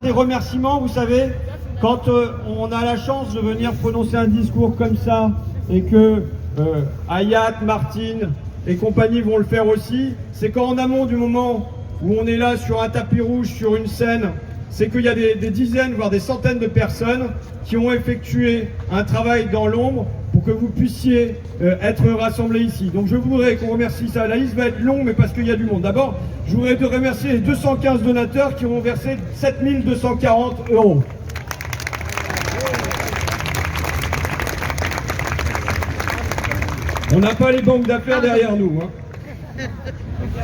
Des remerciements, vous savez, quand on a la chance de venir prononcer un discours comme ça et que Hayat, Martine et compagnie vont le faire aussi, c'est qu'en amont du moment où on est là sur un tapis rouge, sur une scène, c'est qu'il y a des dizaines, voire des centaines de personnes qui ont effectué un travail dans l'ombre pour que vous puissiez être rassemblés ici. Donc je voudrais qu'on remercie ça. La liste va être longue, mais parce qu'il y a du monde. D'abord, je voudrais remercier les 215 donateurs qui ont versé 7 240 €. On n'a pas les banques d'affaires derrière nous.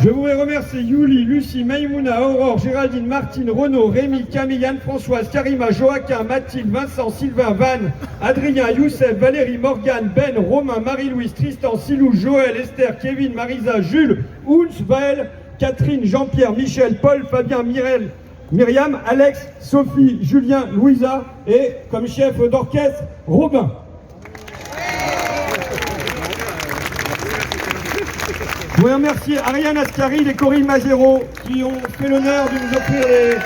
Je voudrais remercier Yuli, Lucie, Maïmouna, Aurore, Géraldine, Martine, Renaud, Rémi, Camille, Anne-Françoise, Karima, Joachim, Mathilde, Vincent, Sylvain, Van, Adrien, Youssef, Valérie, Morgane, Ben, Romain, Marie-Louise, Tristan, Silou, Joël, Esther, Kevin, Marisa, Jules, Ouls, Vaël, Catherine, Jean-Pierre, Michel, Paul, Fabien, Myriam, Alex, Sophie, Julien, Louisa et comme chef d'orchestre, Robin. Je voudrais remercier Ariane Ascari et Corinne Mazero qui ont fait l'honneur de nous offrir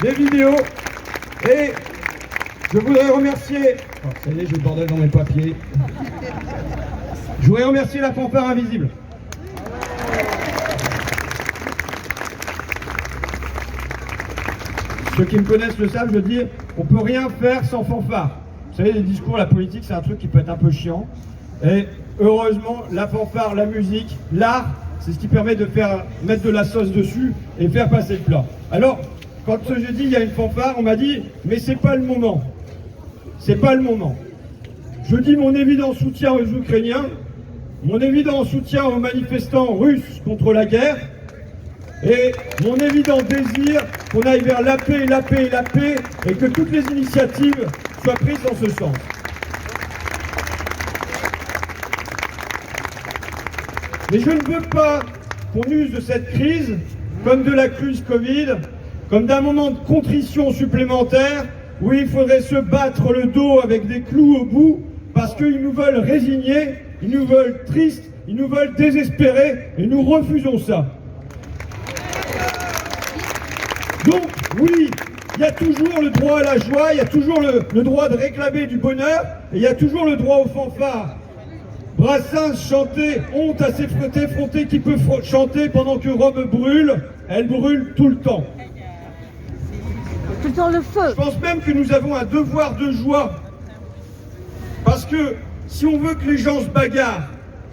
des vidéos. Et je voudrais remercier... Oh, ça y est, j'ai le bordel dans mes papiers. Je voudrais remercier la fanfare invisible. Ceux qui me connaissent le savent, je dis, on ne peut rien faire sans fanfare. Vous savez, les discours, la politique, c'est un truc qui peut être un peu chiant. Et heureusement, la fanfare, la musique, l'art, c'est ce qui permet de mettre de la sauce dessus et faire passer le plat. Alors, quand ce jeudi, il y a une fanfare, on m'a dit, mais c'est pas le moment. C'est pas le moment. Je dis mon évident soutien aux Ukrainiens, mon évident soutien aux manifestants russes contre la guerre, et mon évident désir qu'on aille vers la paix, la paix et la paix, et que toutes les initiatives soient prises dans ce sens. Mais je ne veux pas qu'on use de cette crise comme de la crise Covid, comme d'un moment de contrition supplémentaire où il faudrait se battre le dos avec des clous au bout parce qu'ils nous veulent résignés, ils nous veulent tristes, ils nous veulent désespérés et nous refusons ça. Donc oui, il y a toujours le droit à la joie, il y a toujours le droit de réclamer du bonheur et il y a toujours le droit aux fanfares. Brassens chantait « Honte à ces effrontés qui peut chanter pendant que Rome brûle », elle brûle tout le temps. Tout le temps le feu. Je pense même que nous avons un devoir de joie. Parce que si on veut que les gens se bagarrent,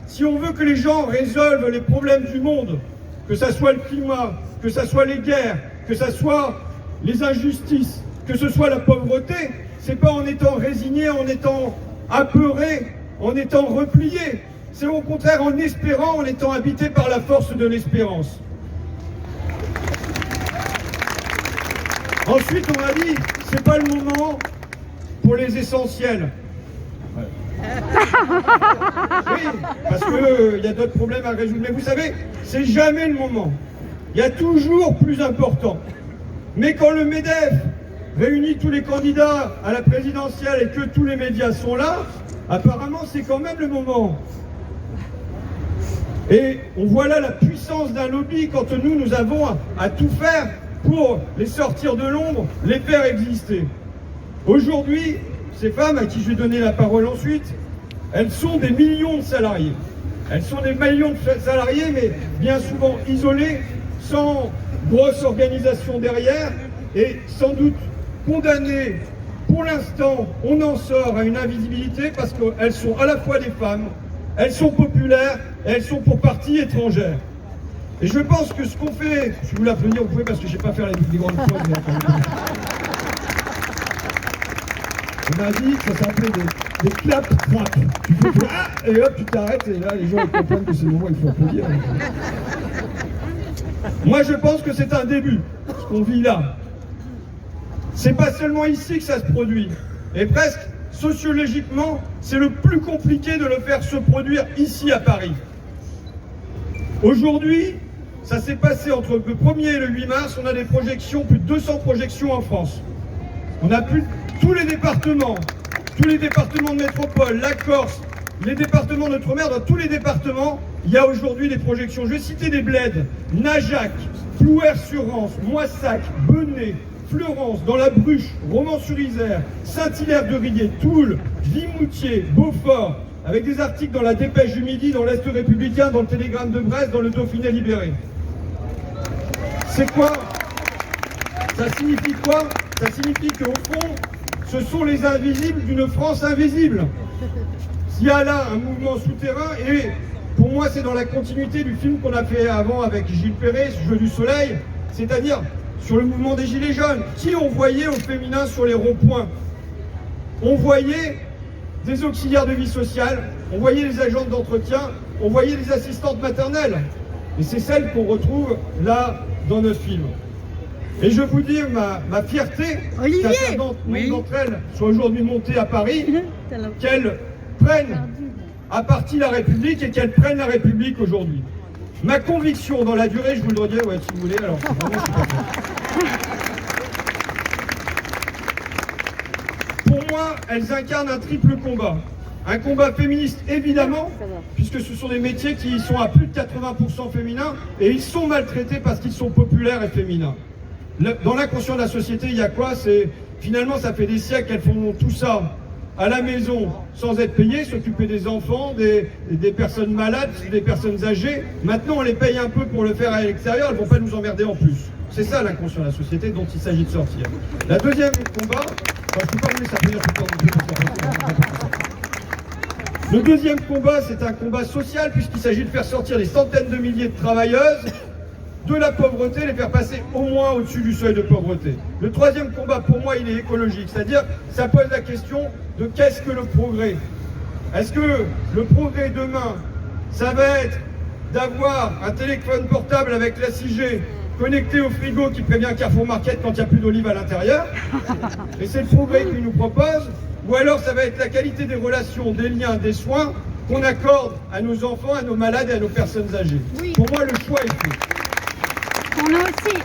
si on veut que les gens résolvent les problèmes du monde, que ça soit le climat, que ça soit les guerres, que ça soit les injustices, que ce soit la pauvreté, c'est pas en étant résigné, en étant apeuré, en étant replié, c'est au contraire en espérant, en étant habité par la force de l'espérance. Ensuite, on a dit, c'est pas le moment pour les essentiels. Ouais. Oui, parce qu'il y a d'autres problèmes à résoudre. Mais vous savez, c'est jamais le moment. Il y a toujours plus important. Mais quand le MEDEF réunit tous les candidats à la présidentielle et que tous les médias sont là, apparemment, c'est quand même le moment. Et on voit là la puissance d'un lobby quand nous avons à tout faire pour les sortir de l'ombre, les faire exister. Aujourd'hui, ces femmes à qui je vais donner la parole ensuite, elles sont des millions de salariés. Elles sont des millions de salariés, mais bien souvent isolés, sans grosse organisation derrière, et sans doute condamnées. Pour l'instant, on en sort à une invisibilité parce qu'elles sont à la fois des femmes, elles sont populaires et elles sont pour partie étrangères. Et je pense que ce qu'on fait, si vous voulez applaudir, vous pouvez parce que je ne sais pas faire les grandes choses. On a dit que ça s'appelait des clap-trap. Tu fais ah, et hop, tu t'arrêtes et là les gens comprennent que c'est le moment où il faut applaudir. Moi je pense que c'est un début, ce qu'on vit là. C'est pas seulement ici que ça se produit. Et presque, sociologiquement, c'est le plus compliqué de le faire se produire ici à Paris. Aujourd'hui, ça s'est passé entre le 1er et le 8 mars, on a des projections, plus de 200 projections en France. On a plus tous les départements de métropole, la Corse, les départements d'outre-mer, dans tous les départements, il y a aujourd'hui des projections. Je vais citer des bleds, Najac, Plouer-sur-Rance, Moissac, Benay, Fleurance, dans la Bruche, Romans-sur-Isère, Saint-Hilaire-de-Riez, Toul, Vimoutier, Beaufort, avec des articles dans la Dépêche du Midi, dans l'Est républicain, dans le Télégramme de Brest, dans le Dauphiné libéré. C'est quoi? Ça signifie quoi? Ça signifie qu'au fond, ce sont les invisibles d'une France invisible. Il y a là un mouvement souterrain, et pour moi c'est dans la continuité du film qu'on a fait avant avec Gilles Perret, Jeu du soleil, c'est-à-dire sur le mouvement des Gilets jaunes. Qui on voyait au féminin sur les ronds-points? On voyait des auxiliaires de vie sociale, on voyait les agentes d'entretien, on voyait les assistantes maternelles. Et c'est celles qu'on retrouve là dans notre film. Et je vous dire ma fierté qu'un certain nombre d'entre elles soient aujourd'hui montées à Paris, qu'elles prennent à partie la République et qu'elles prennent la République aujourd'hui. Ma conviction dans la durée, je vous le redis, ouais, si vous voulez, alors vraiment, je suis pas fait. Pour moi, elles incarnent un triple combat. Un combat féministe, évidemment, puisque ce sont des métiers qui sont à plus de 80% féminins, et ils sont maltraités parce qu'ils sont populaires et féminins. Dans l'inconscient de la société, il y a quoi? C'est finalement, ça fait des siècles qu'elles font tout ça à la maison sans être payées, s'occuper des enfants, des personnes malades, des personnes âgées. Maintenant, on les paye un peu pour le faire à l'extérieur, elles ne vont pas nous emmerder en plus. C'est ça l'inconscient de la société dont il s'agit de sortir. La deuxième combat, je ne peux pas vous laisser ça, le deuxième combat, c'est un combat social, puisqu'il s'agit de faire sortir des centaines de milliers de travailleuses de la pauvreté, les faire passer au moins au-dessus du seuil de pauvreté. Le troisième combat, pour moi, il est écologique, c'est-à-dire, ça pose la question de qu'est-ce que le progrès? Est-ce que le progrès demain, ça va être d'avoir un téléphone portable avec la 6G connecté au frigo qui prévient Carrefour Market quand il n'y a plus d'olive à l'intérieur, et c'est le progrès qu'il nous propose, ou alors ça va être la qualité des relations, des liens, des soins qu'on accorde à nos enfants, à nos malades et à nos personnes âgées. Oui. Pour moi, le choix est fait. Pour nous aussi.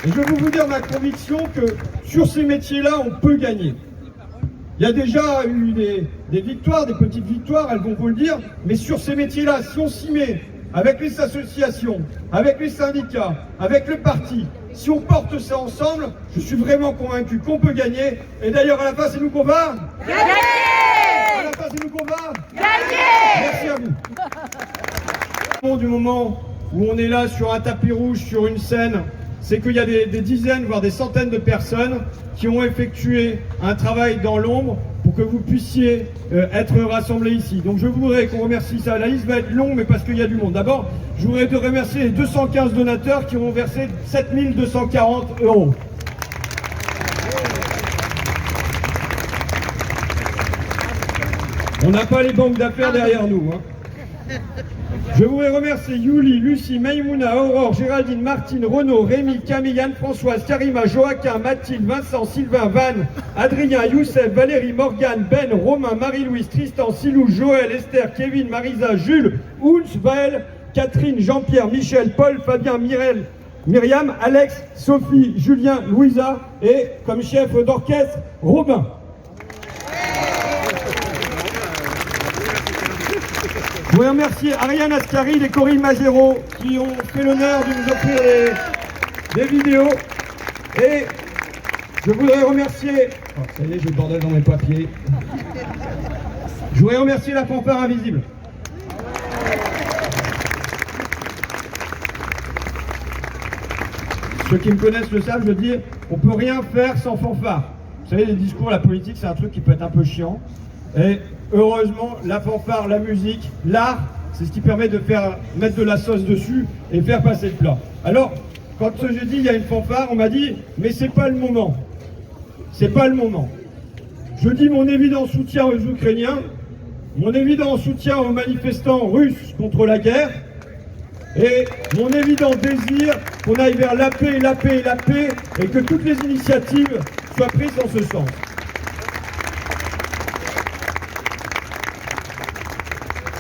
Et je vais vous dire ma conviction que sur ces métiers-là, on peut gagner. Il y a déjà eu des victoires, des petites victoires, elles vont vous le dire, mais sur ces métiers-là, si on s'y met avec les associations, avec les syndicats, avec le parti, si on porte ça ensemble, je suis vraiment convaincu qu'on peut gagner. Et d'ailleurs, à la fin, c'est nous qu'on va gagner. À la fin, c'est nous qu'on va gagner. Merci à vous. Du moment où on est là sur un tapis rouge, sur une scène, c'est qu'il y a des dizaines, voire des centaines de personnes qui ont effectué un travail dans l'ombre pour que vous puissiez être rassemblés ici. Donc je voudrais qu'on remercie ça. La liste va être longue, mais parce qu'il y a du monde. D'abord, je voudrais remercier les 215 donateurs qui ont versé 7 240 €. On n'a pas les banques d'affaires derrière nous, hein. Je voudrais remercier Yuli, Lucie, Maïmouna, Aurore, Géraldine, Martine, Renaud, Rémi, Camille, Anne-Françoise, Karima, Joachim, Mathilde, Vincent, Sylvain, Van, Adrien, Youssef, Valérie, Morgane, Ben, Romain, Marie-Louise, Tristan, Silou, Joël, Esther, Kevin, Marisa, Jules, Ouls, Vaël, Catherine, Jean-Pierre, Michel, Paul, Fabien, Myriam, Alex, Sophie, Julien, Louisa et comme chef d'orchestre, Robin. Je voudrais remercier Ariane Ascari et Corinne Magero qui ont fait l'honneur de nous offrir des vidéos. Et je voudrais remercier... Oh, ça y est, j'ai le bordel dans mes papiers. Je voudrais remercier la fanfare invisible. Ceux qui me connaissent le savent, je dis, on ne peut rien faire sans fanfare. Vous savez, les discours, la politique, c'est un truc qui peut être un peu chiant. Et heureusement, la fanfare, la musique, l'art, c'est ce qui permet de mettre de la sauce dessus et faire passer le plat. Alors, quand j'ai dit il y a une fanfare, on m'a dit, mais c'est pas le moment. C'est pas le moment. Je dis mon évident soutien aux Ukrainiens, mon évident soutien aux manifestants russes contre la guerre, et mon évident désir qu'on aille vers la paix, la paix et la paix, et que toutes les initiatives soient prises dans ce sens.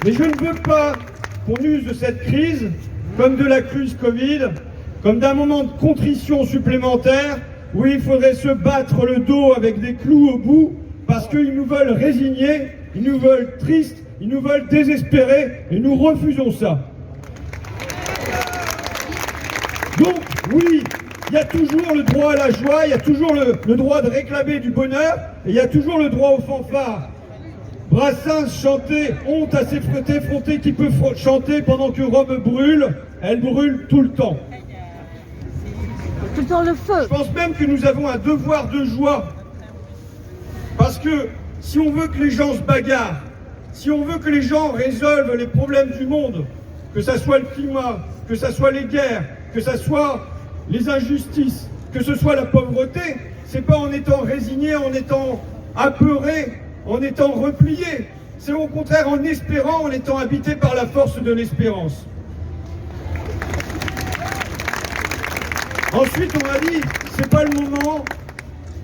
Mais je ne veux pas qu'on use de cette crise comme de la crise Covid, comme d'un moment de contrition supplémentaire où il faudrait se battre le dos avec des clous au bout parce qu'ils nous veulent résignés, ils nous veulent tristes, ils nous veulent désespérés et nous refusons ça. Donc, Oui, il y a toujours le droit à la joie, il y a toujours le droit de réclamer du bonheur, et il y a toujours le droit aux fanfares. Brassens chantait « Honte à s'effronter qui peut chanter pendant que Rome brûle », elle brûle tout le temps. Tout dans le feu. Je pense même que nous avons un devoir de joie. Parce que si on veut que les gens se bagarrent, si on veut que les gens résolvent les problèmes du monde, que ça soit le climat, que ça soit les guerres, que ça soit les injustices, que ce soit la pauvreté, c'est pas en étant résigné, en étant apeuré, en étant replié. C'est au contraire en espérant, en étant habité par la force de l'espérance. Ensuite, on m'a dit, c'est pas le moment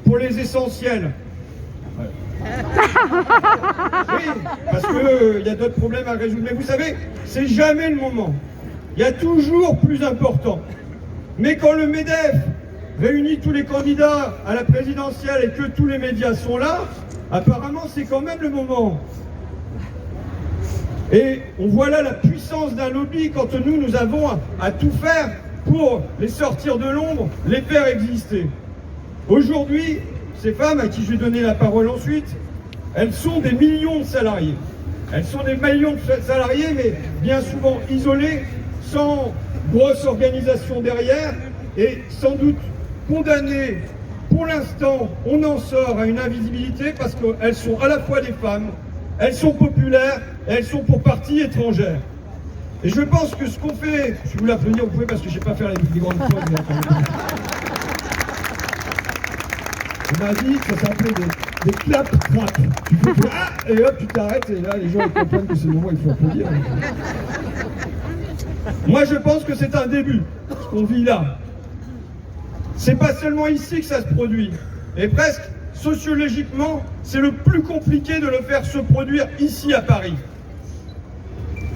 pour les essentiels. Ouais. Oui, parce qu'il y a d'autres problèmes à résoudre. Mais vous savez, c'est jamais le moment. Il y a toujours plus important. Mais quand le MEDEF réunit tous les candidats à la présidentielle et que tous les médias sont là, apparemment c'est quand même le moment. Et on voit là la puissance d'un lobby quand nous avons à tout faire pour les sortir de l'ombre, les faire exister. Aujourd'hui, ces femmes à qui je vais donner la parole ensuite, elles sont des millions de salariés. Elles sont des millions de salariés, mais bien souvent isolés, sans grosse organisation derrière, et sans doute condamnées. Pour l'instant, on en sort à une invisibilité parce qu'elles sont à la fois des femmes, elles sont populaires, et elles sont pour partie étrangères. Et je pense que ce qu'on fait, si vous voulez applaudir, vous pouvez parce que je ne sais pas faire les grandes choses. On m'a dit que ça s'appelait des clap-trap. Tu peux faire ah et hop, tu t'arrêtes et là les gens ils comprennent que c'est le moment où il faut applaudir. Moi je pense que c'est un début, ce qu'on vit là. C'est pas seulement ici que ça se produit. Et presque sociologiquement, c'est le plus compliqué de le faire se produire ici à Paris.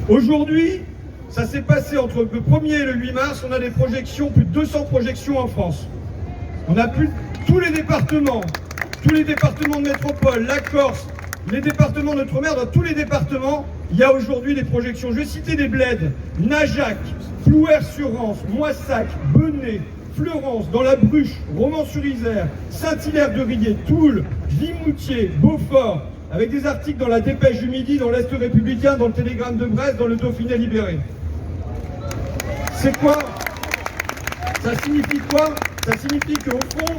Aujourd'hui, ça s'est passé entre le 1er et le 8 mars, on a des projections, plus de 200 projections en France. On a plus tous les départements de métropole, la Corse, les départements d'outre-mer, dans tous les départements, il y a aujourd'hui des projections. Je vais citer des bleds, Najac, Plouer-sur-Rance, Moissac, Benay, Fleurance, dans la Bruche, Romans-sur-Isère, Saint-Hilaire-de-Riez, Toul, Vimoutier, Beaufort, avec des articles dans la Dépêche du Midi, dans l'Est républicain, dans le Télégramme de Brest, dans le Dauphiné libéré. C'est quoi? Ça signifie quoi? Ça signifie qu'au fond,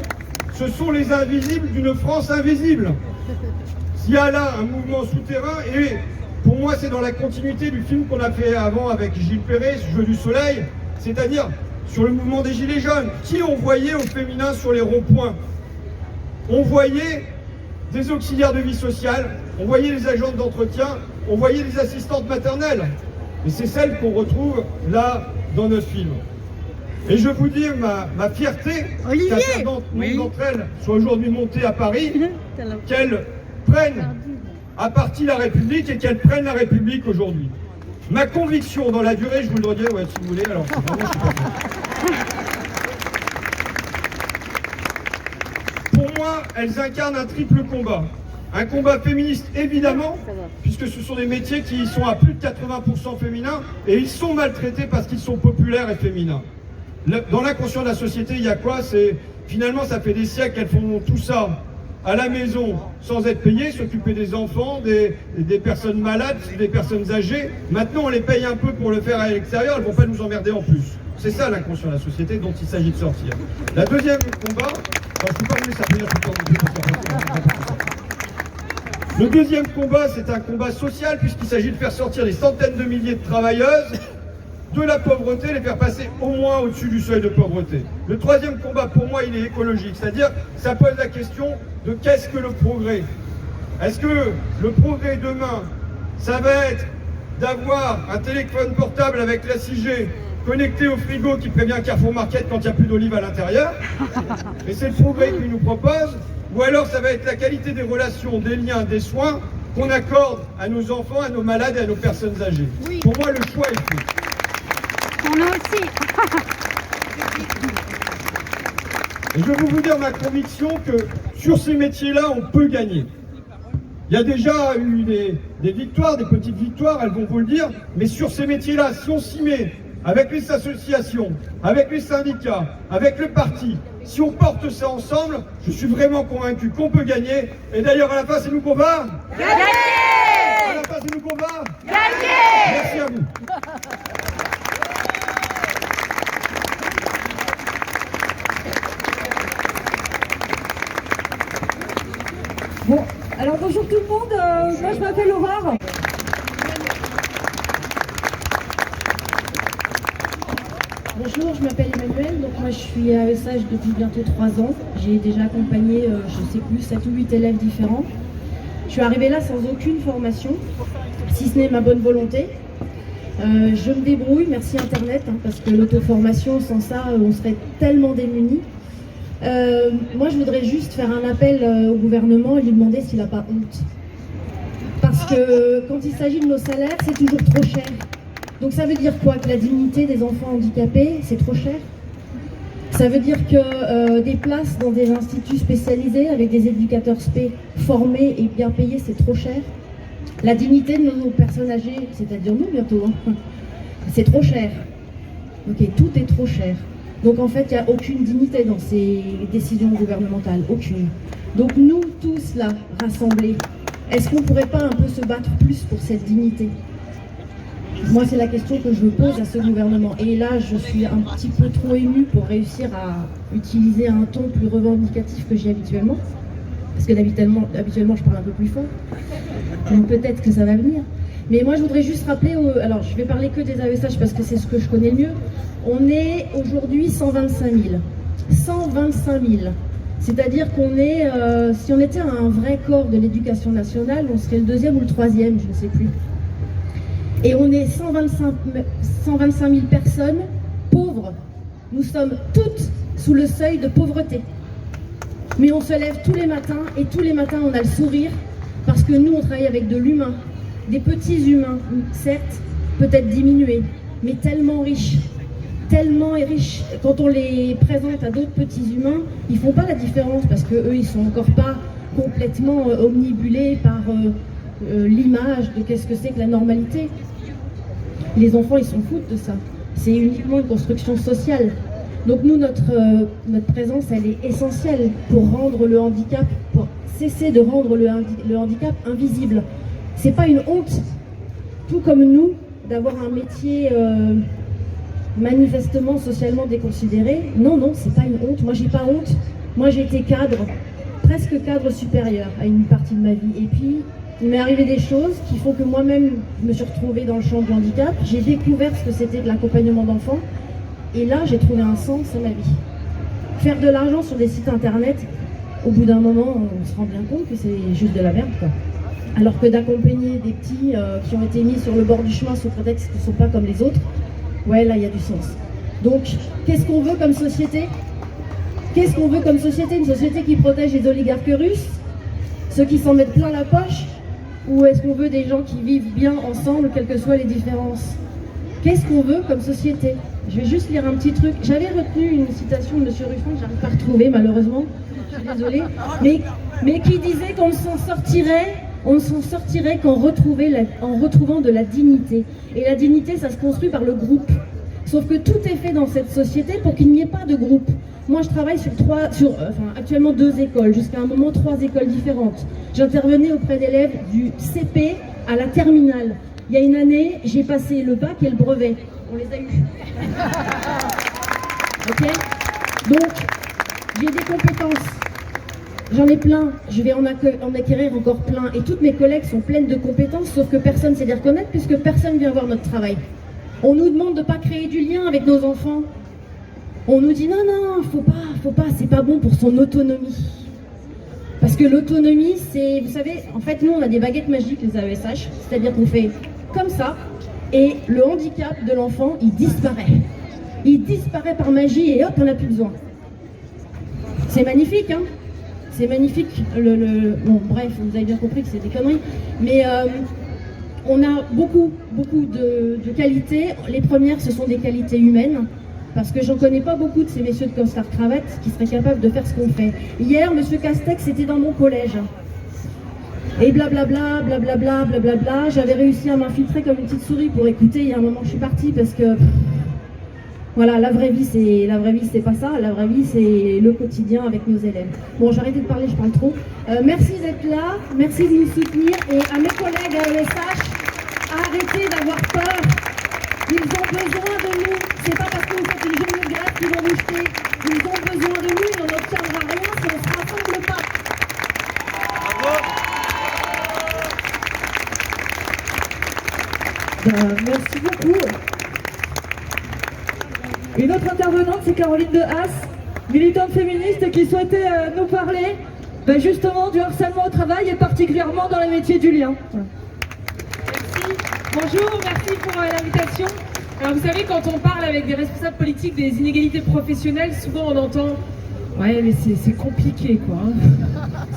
ce sont les invisibles d'une France invisible. Il y a là un mouvement souterrain et pour moi c'est dans la continuité du film qu'on a fait avant avec Gilles Perret, Jeu du Soleil, c'est-à-dire sur le mouvement des Gilets jaunes. Qui on voyait au féminin sur les ronds-points? On voyait des auxiliaires de vie sociale, on voyait les agentes d'entretien, on voyait les assistantes maternelles. Et c'est celles qu'on retrouve là dans notre film. Et je vous dis ma fierté qu'un certain nombre d'entre elles soient aujourd'hui montées à Paris, qu'elles prennent à partie la République et qu'elles prennent la République aujourd'hui. Ma conviction dans la durée, je vous le redis, ouais, si vous voulez, alors vraiment, je suis pas prêt. Pour moi, elles incarnent un triple combat. Un combat féministe, évidemment, puisque ce sont des métiers qui sont à plus de 80% féminins, et ils sont maltraités parce qu'ils sont populaires et féminins. Dans l'inconscient de la société, il y a quoi? C'est finalement, ça fait des siècles qu'elles font tout ça à la maison, sans être payées, s'occuper des enfants, des personnes malades, des personnes âgées. Maintenant, on les paye un peu pour le faire à l'extérieur, elles ne vont pas nous emmerder en plus. C'est ça l'inconscient de la société dont il s'agit de sortir. La deuxième combat, je ne peux pas vous laisser appeler, le deuxième combat, c'est un combat social, puisqu'il s'agit de faire sortir des centaines de milliers de travailleuses de la pauvreté, les faire passer au moins au-dessus du seuil de pauvreté. Le troisième combat, pour moi, il est écologique, c'est-à-dire, ça pose la question de qu'est-ce que le progrès? Est-ce que le progrès demain, ça va être d'avoir un téléphone portable avec la 6G connecté au frigo qui prévient Carrefour Market quand il n'y a plus d'olive à l'intérieur? Et c'est le progrès qu'il nous propose? Ou alors ça va être la qualité des relations, des liens, des soins qu'on accorde à nos enfants, à nos malades et à nos personnes âgées. Oui. Pour moi, le choix est fait. Pour nous aussi. Et je vais vous dire ma conviction que sur ces métiers-là, on peut gagner. Il y a déjà eu des victoires, des petites victoires, elles vont vous le dire, mais sur ces métiers-là, si on s'y met avec les associations, avec les syndicats, avec le parti, si on porte ça ensemble, je suis vraiment convaincu qu'on peut gagner. Et d'ailleurs, à la fin, c'est nous qu'on va Gagner. À la fin, c'est nous qu'on va Gagner. Merci à vous. Bon, alors bonjour tout le monde, moi je m'appelle Aurore. Bonjour, je m'appelle Emmanuel, donc moi je suis à AESH depuis bientôt 3 ans. J'ai déjà accompagné, je sais plus, 7 ou 8 élèves différents. Je suis arrivée là sans aucune formation, si ce n'est ma bonne volonté. Je me débrouille, merci Internet, parce que l'auto-formation, sans ça, on serait tellement démunis. Moi je voudrais juste faire un appel au gouvernement et lui demander s'il n'a pas honte. Parce que quand il s'agit de nos salaires, c'est toujours trop cher. Donc ça veut dire quoi? Que la dignité des enfants handicapés, c'est trop cher? Ça veut dire que des places dans des instituts spécialisés avec des éducateurs spé formés et bien payés, c'est trop cher? La dignité de nos personnes âgées, c'est-à-dire nous bientôt, c'est trop cher. Ok, tout est trop cher. Donc en fait, il n'y a aucune dignité dans ces décisions gouvernementales, aucune. Donc nous tous là, rassemblés, est-ce qu'on ne pourrait pas un peu se battre plus pour cette dignité? Moi, c'est la question que je pose à ce gouvernement. Et là, je suis un petit peu trop émue pour réussir à utiliser un ton plus revendicatif que j'ai habituellement. Parce que habituellement, je parle un peu plus fort. Donc peut-être que ça va venir. Mais moi, je voudrais juste rappeler, alors je vais parler que des AESH parce que c'est ce que je connais le mieux. On est aujourd'hui 125 000. 125 000. C'est-à-dire qu'on est, si on était un vrai corps de l'éducation nationale, on serait le 2e ou le 3e, je ne sais plus. Et on est 125 000 personnes pauvres. Nous sommes toutes sous le seuil de pauvreté. Mais on se lève tous les matins et tous les matins on a le sourire parce que nous on travaille avec de l'humain. Des petits humains, certes, peut-être diminués, mais tellement riches. Tellement riches. Quand on les présente à d'autres petits humains, ils font pas la différence parce qu'eux ils sont encore pas complètement omnibulés par l'image de qu'est-ce que c'est que la normalité. Les enfants, ils s'en foutent de ça. C'est uniquement une construction sociale. Donc nous, notre présence, elle est essentielle pour rendre le handicap, pour cesser de rendre le handicap invisible. C'est pas une honte, tout comme nous, d'avoir un métier manifestement socialement déconsidéré. Non, non, c'est pas une honte. Moi, j'ai pas honte. Moi, j'ai été cadre, presque cadre supérieur à une partie de ma vie. Et puis, il m'est arrivé des choses qui font que moi-même, je me suis retrouvée dans le champ du handicap. J'ai découvert ce que c'était que l'accompagnement d'enfants. Et là, j'ai trouvé un sens à ma vie. Faire de l'argent sur des sites internet, au bout d'un moment, on se rend bien compte que c'est juste de la merde, quoi. Alors que d'accompagner des petits qui ont été mis sur le bord du chemin sous prétexte qu'ils ne sont pas comme les autres, ouais, là, il y a du sens. Donc, qu'est-ce qu'on veut comme société? Qu'est-ce qu'on veut comme société? Une société qui protège les oligarques russes, ceux qui s'en mettent plein la poche? Ou est-ce qu'on veut des gens qui vivent bien ensemble, quelles que soient les différences? Qu'est-ce qu'on veut comme société? Je vais juste lire un petit truc. J'avais retenu une citation de M. Ruffin, que j'arrive pas à retrouver malheureusement, je suis désolée, mais qui disait qu'on ne s'en sortirait qu'en retrouvant de la dignité. Et la dignité, ça se construit par le groupe. Sauf que tout est fait dans cette société pour qu'il n'y ait pas de groupe. Moi, je travaille sur actuellement 2 écoles, jusqu'à un moment 3 écoles différentes. J'intervenais auprès d'élèves du CP à la terminale. Il y a une année, j'ai passé le bac et le brevet. On les a eus. Ok? Donc, j'ai des compétences. J'en ai plein. Je vais en acquérir encore plein. Et toutes mes collègues sont pleines de compétences, sauf que personne ne sait les reconnaître puisque personne vient voir notre travail. On nous demande de ne pas créer du lien avec nos enfants. On nous dit non, non, faut pas, c'est pas bon pour son autonomie. Parce que l'autonomie, c'est, vous savez, en fait, nous, on a des baguettes magiques, les AESH, c'est-à-dire qu'on fait comme ça, et le handicap de l'enfant, il disparaît. Il disparaît par magie et hop, on n'a plus besoin. C'est magnifique, hein? C'est magnifique. Bon, bref, vous avez bien compris que c'est des conneries. Mais on a beaucoup de qualités. Les premières, ce sont des qualités humaines. Parce que j'en connais pas beaucoup de ces messieurs de costard-cravate qui seraient capables de faire ce qu'on fait. Hier, M. Castex était dans mon collège. Et blablabla, blablabla, blablabla. J'avais réussi à m'infiltrer comme une petite souris pour écouter. Il y a un moment, je suis partie parce que Voilà, la vraie vie, c'est pas ça. La vraie vie, c'est le quotidien avec nos élèves. Bon, j'ai arrêté de parler, je parle trop. Merci d'être là, merci de nous soutenir. Et à mes collègues à ESH, arrêtez d'avoir peur. Ils ont besoin de nous. C'est pas parce que vous faites une journée de grève qu'ils vont nous jeter. Ils ont besoin de nous et on n'obtiendra rien si on ne se rassemble pas. Merci beaucoup. Une autre intervenante, c'est Caroline de Haas, militante féministe qui souhaitait nous parler justement du harcèlement au travail et particulièrement dans les métiers du lien. Merci. Bonjour, merci pour l'invitation. Alors vous savez, quand on parle avec des responsables politiques des inégalités professionnelles, souvent on entend « ouais mais c'est compliqué quoi,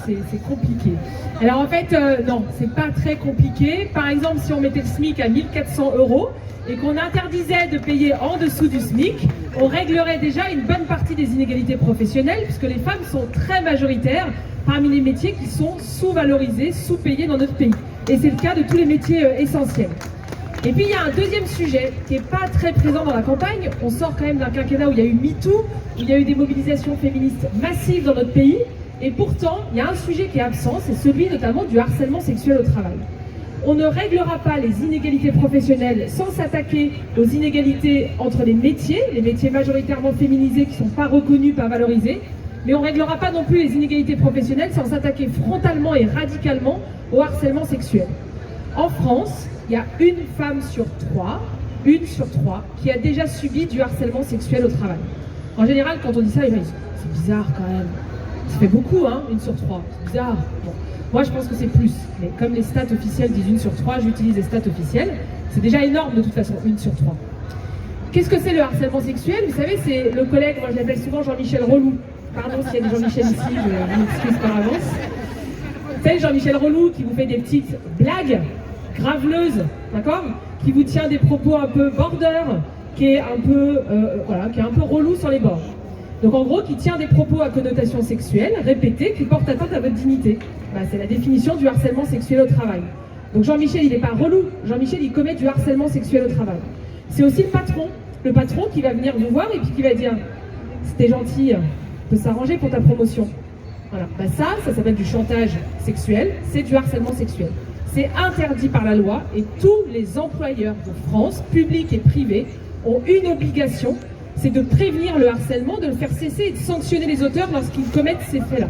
c'est compliqué ». Alors en fait, non, c'est pas très compliqué. Par exemple, si on mettait le SMIC à 1 400 € et qu'on interdisait de payer en dessous du SMIC, on réglerait déjà une bonne partie des inégalités professionnelles puisque les femmes sont très majoritaires parmi les métiers qui sont sous-valorisés, sous-payés dans notre pays. Et c'est le cas de tous les métiers essentiels. Et puis il y a un deuxième sujet qui n'est pas très présent dans la campagne. On sort quand même d'un quinquennat où il y a eu MeToo, où il y a eu des mobilisations féministes massives dans notre pays. Et pourtant, il y a un sujet qui est absent, c'est celui notamment du harcèlement sexuel au travail. On ne réglera pas les inégalités professionnelles sans s'attaquer aux inégalités entre les métiers majoritairement féminisés qui ne sont pas reconnus, pas valorisés. Mais on ne réglera pas non plus les inégalités professionnelles sans s'attaquer frontalement et radicalement au harcèlement sexuel. En France, il y a une femme sur trois qui a déjà subi du harcèlement sexuel au travail. En général, quand on dit ça, les gens disent « c'est bizarre quand même, ça fait beaucoup, hein, 1 sur 3, c'est bizarre ». Bon. Moi, je pense que c'est plus, mais comme les stats officielles disent 1 sur 3, j'utilise les stats officielles. C'est déjà énorme de toute façon, 1 sur 3. Qu'est-ce que c'est le harcèlement sexuel? Vous savez, c'est le collègue, moi je l'appelle souvent Jean-Michel Relou. Pardon s'il y a des Jean-Michel ici, je m'excuse par avance. Vous savez, Jean-Michel Relou qui vous fait des petites blagues graveleuses, d'accord? Qui vous tient des propos un peu border, qui est un peu relou sur les bords. Donc en gros, qui tient des propos à connotation sexuelle, répétés, qui portent atteinte à votre dignité. C'est la définition du harcèlement sexuel au travail. Donc Jean-Michel, il n'est pas relou. Jean-Michel, il commet du harcèlement sexuel au travail. C'est aussi le patron qui va venir vous voir et puis qui va dire « c'était gentil, on peut s'arranger pour ta promotion ». Voilà. Ça s'appelle du chantage sexuel, c'est du harcèlement sexuel. C'est interdit par la loi et tous les employeurs de France, publics et privés, ont une obligation, c'est de prévenir le harcèlement, de le faire cesser et de sanctionner les auteurs lorsqu'ils commettent ces faits-là.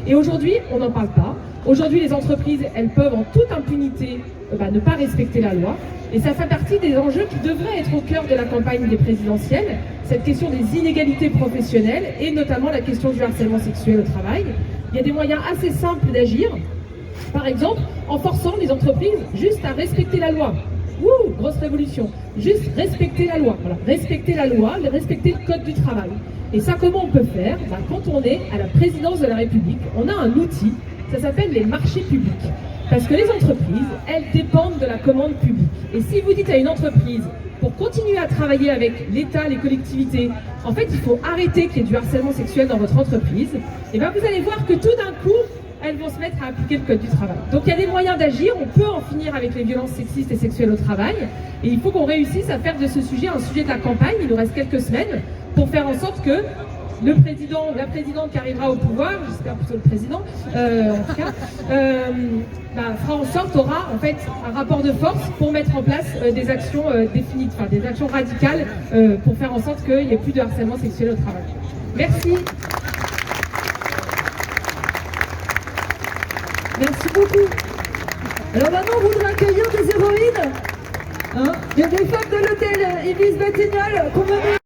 Et aujourd'hui, on n'en parle pas. Aujourd'hui, les entreprises, elles peuvent en toute impunité ne pas respecter la loi. Et ça fait partie des enjeux qui devraient être au cœur de la campagne des présidentielles, cette question des inégalités professionnelles et notamment la question du harcèlement sexuel au travail. Il y a des moyens assez simples d'agir. Par exemple, en forçant les entreprises juste à respecter la loi. Ouh, grosse révolution. Juste respecter la loi. Voilà. Respecter la loi, respecter le code du travail. Et ça, comment on peut faire? Quand on est à la présidence de la République, on a un outil, ça s'appelle les marchés publics. Parce que les entreprises, elles dépendent de la commande publique. Et si vous dites à une entreprise, pour continuer à travailler avec l'État, les collectivités, en fait, il faut arrêter qu'il y ait du harcèlement sexuel dans votre entreprise, et bien vous allez voir que tout d'un coup, elles vont se mettre à appliquer le code du travail. Donc il y a des moyens d'agir, on peut en finir avec les violences sexistes et sexuelles au travail, et il faut qu'on réussisse à faire de ce sujet un sujet de la campagne. Il nous reste quelques semaines pour faire en sorte que le président ou la présidente qui arrivera au pouvoir, j'espère plutôt le président, en tout cas, fera en sorte, aura en fait un rapport de force pour mettre en place des actions définitives, des actions radicales pour faire en sorte qu'il n'y ait plus de harcèlement sexuel au travail. Merci. Merci beaucoup. Alors maintenant, on voudrait accueillir des héroïnes. Il y a des femmes de l'hôtel Ibis Batignolles qu'on va